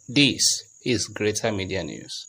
This is Greater Media News.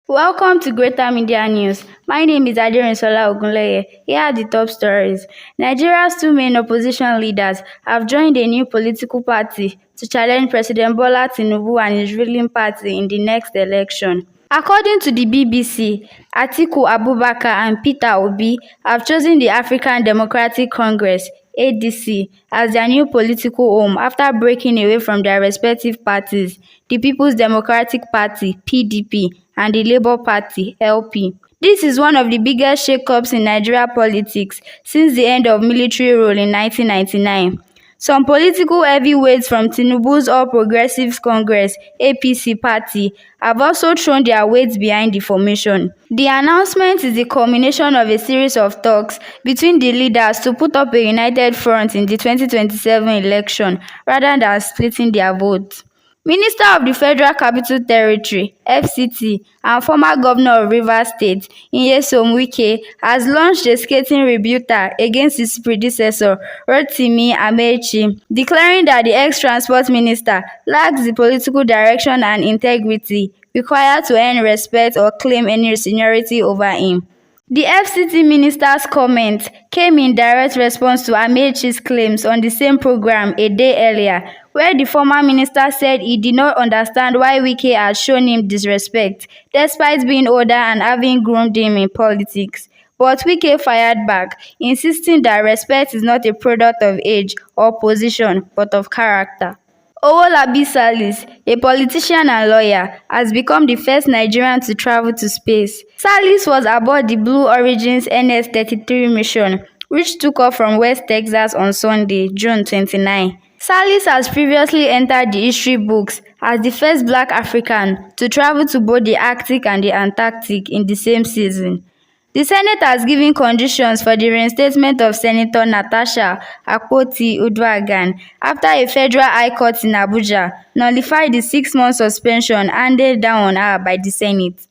Welcome to Greater Media News. My name is Aderinsola Ogunleye. Here are the top stories. Nigeria's two main opposition leaders have joined a new political party to challenge President Bola Tinubu and his ruling party in the next election. According to the BBC, Atiku Abubakar and Peter Obi have chosen the African Democratic Congress (ADC) as their new political home after breaking away from their respective parties, the People's Democratic Party (PDP) and the Labour Party (LP). This is one of the biggest shake-ups in Nigeria politics since the end of military rule in 1999. Some political heavyweights from Tinubu's All Progressives Congress (APC) party have also thrown their weight behind the formation. The announcement is the culmination of a series of talks between the leaders to put up a united front in the 2027 election rather than splitting their votes. Minister of the Federal Capital Territory (FCT) and former governor of Rivers State, Nyesom Wike, has launched a scathing rebuttal against his predecessor, Rotimi Amechi, declaring that the ex-transport minister lacks the political direction and integrity required to earn respect or claim any seniority over him. The FCT minister's comment came in direct response to Amechi's claims on the same program a day earlier, where the former minister said he did not understand why Wike had shown him disrespect, despite being older and having groomed him in politics. But Wike fired back, insisting that respect is not a product of age or position, but of character. Owolabi Salis, a politician and lawyer, has become the first Nigerian to travel to space. Salis was aboard the Blue Origin's NS-33 mission, which took off from West Texas on Sunday, June 29. Salis has previously entered the history books as the first Black African to travel to both the Arctic and the Antarctic in the same season. The Senate has given conditions for the reinstatement of Senator Natasha Akpoti-Uduaghan after a federal high court in Abuja nullified the 6-month suspension handed down on her by the Senate.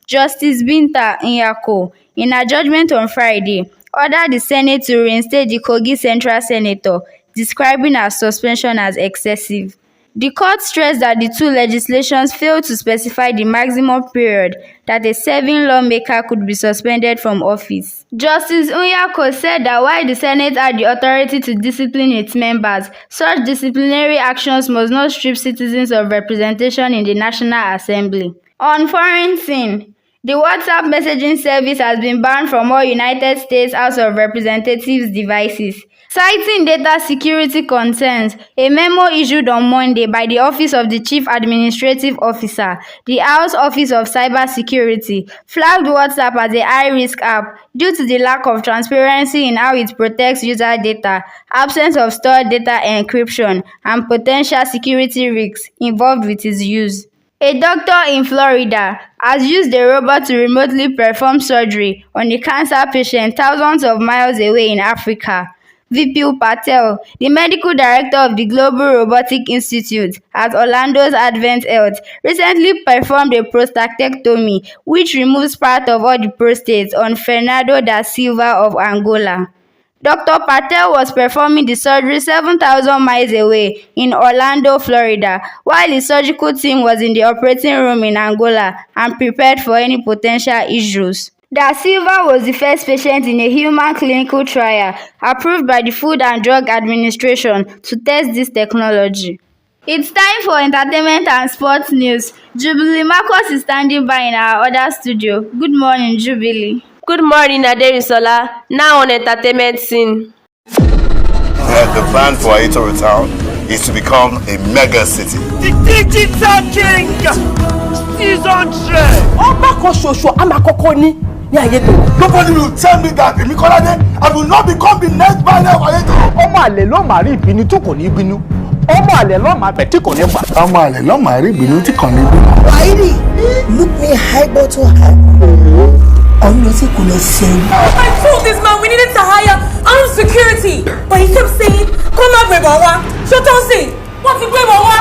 Justice Binta Nyako, in her judgment on Friday, ordered the Senate to reinstate the Kogi Central Senator, describing her suspension as excessive. The court stressed that the two legislations failed to specify the maximum period that a serving lawmaker could be suspended from office. Justice Nyako said that while the Senate had the authority to discipline its members, such disciplinary actions must not strip citizens of representation in the National Assembly. On foreign scene, the WhatsApp messaging service has been banned from all United States House of Representatives devices. Citing data security concerns, a memo issued on Monday by the Office of the Chief Administrative Officer, the House Office of Cybersecurity, flagged WhatsApp as a high-risk app due to the lack of transparency in how it protects user data, absence of stored data encryption, and potential security risks involved with its use. A doctor in Florida has used a robot to remotely perform surgery on a cancer patient thousands of miles away in Africa. Vipul Patel, the medical director of the Global Robotic Institute at Orlando's Advent Health, recently performed a prostatectomy, which removes part of all the prostates on Fernando da Silva of Angola. Dr. Patel was performing the surgery 7,000 miles away in Orlando, Florida, while his surgical team was in the operating room in Angola and prepared for any potential issues. Da Silva was the first patient in a human clinical trial approved by the Food and Drug Administration to test this technology. It's time for entertainment and sports news. Jubilee Marcus is standing by in our other studio. Good morning, Jubilee. Good morning, Aderinsola. Now on entertainment scene. The plan for Aderinsola Town is to become a mega city. The digital king is on track. Nobody will tell me that I will not become the next banner of Ayétoro. Ọmọ àlè ló máa rí ìbínú tí kò ní bínú. Ọmọ àlè ló máa bẹ̀ tí kò ní gbà. Ọmọ àlè ló máa rí ìbínú tí kò ní bínú. Wáyé look me high bottle high. Ọ̀nà tí kò lè ṣe. I told this man we needed to hire armed security, but he kept saying, "Come on, baby, wa." So don't say, what if baby wa?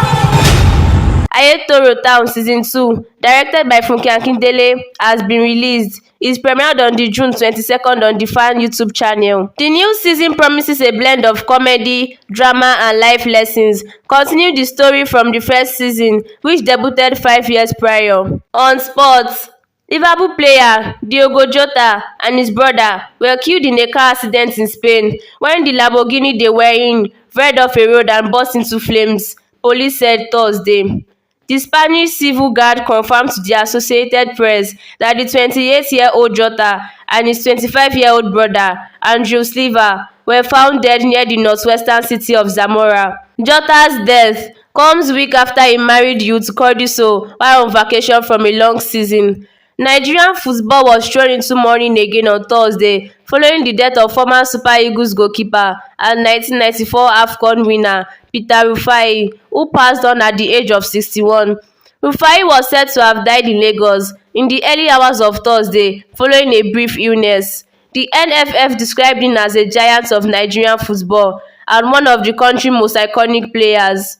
Ayetoro Town Season 2, directed by Funke Akindele, has been released. It premiered on June 22nd on the Fan YouTube channel. The new season promises a blend of comedy, drama, and life lessons, continuing the story from the first season, which debuted 5 years prior. On sports, Liverpool player Diogo Jota and his brother were killed in a car accident in Spain when the Lamborghini they were in veered off a road and burst into flames, police said Thursday. The Spanish civil guard confirmed to the Associated Press that the 28-year-old Jota and his 25-year-old brother, Andrew Silva, were found dead near the northwestern city of Zamora. Jota's death comes week after he married youth Cordiso while on vacation from a long season. Nigerian football was thrown into mourning again on Thursday following the death of former Super Eagles goalkeeper and 1994 AFCON winner Peter Rufai, who passed on at the age of 61. Rufai was said to have died in Lagos in the early hours of Thursday following a brief illness. The NFF described him as a giant of Nigerian football and one of the country's most iconic players.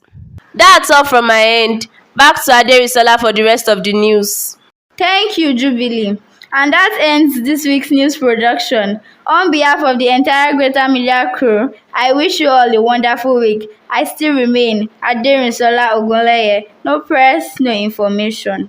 That's all from my end. Back to Aderinsola for the rest of the news. Thank you, Jubilee. And that ends this week's news production. On behalf of the entire Greater Media crew, I wish you all a wonderful week. I still remain Aderinsola Ogunleye. No press, no information.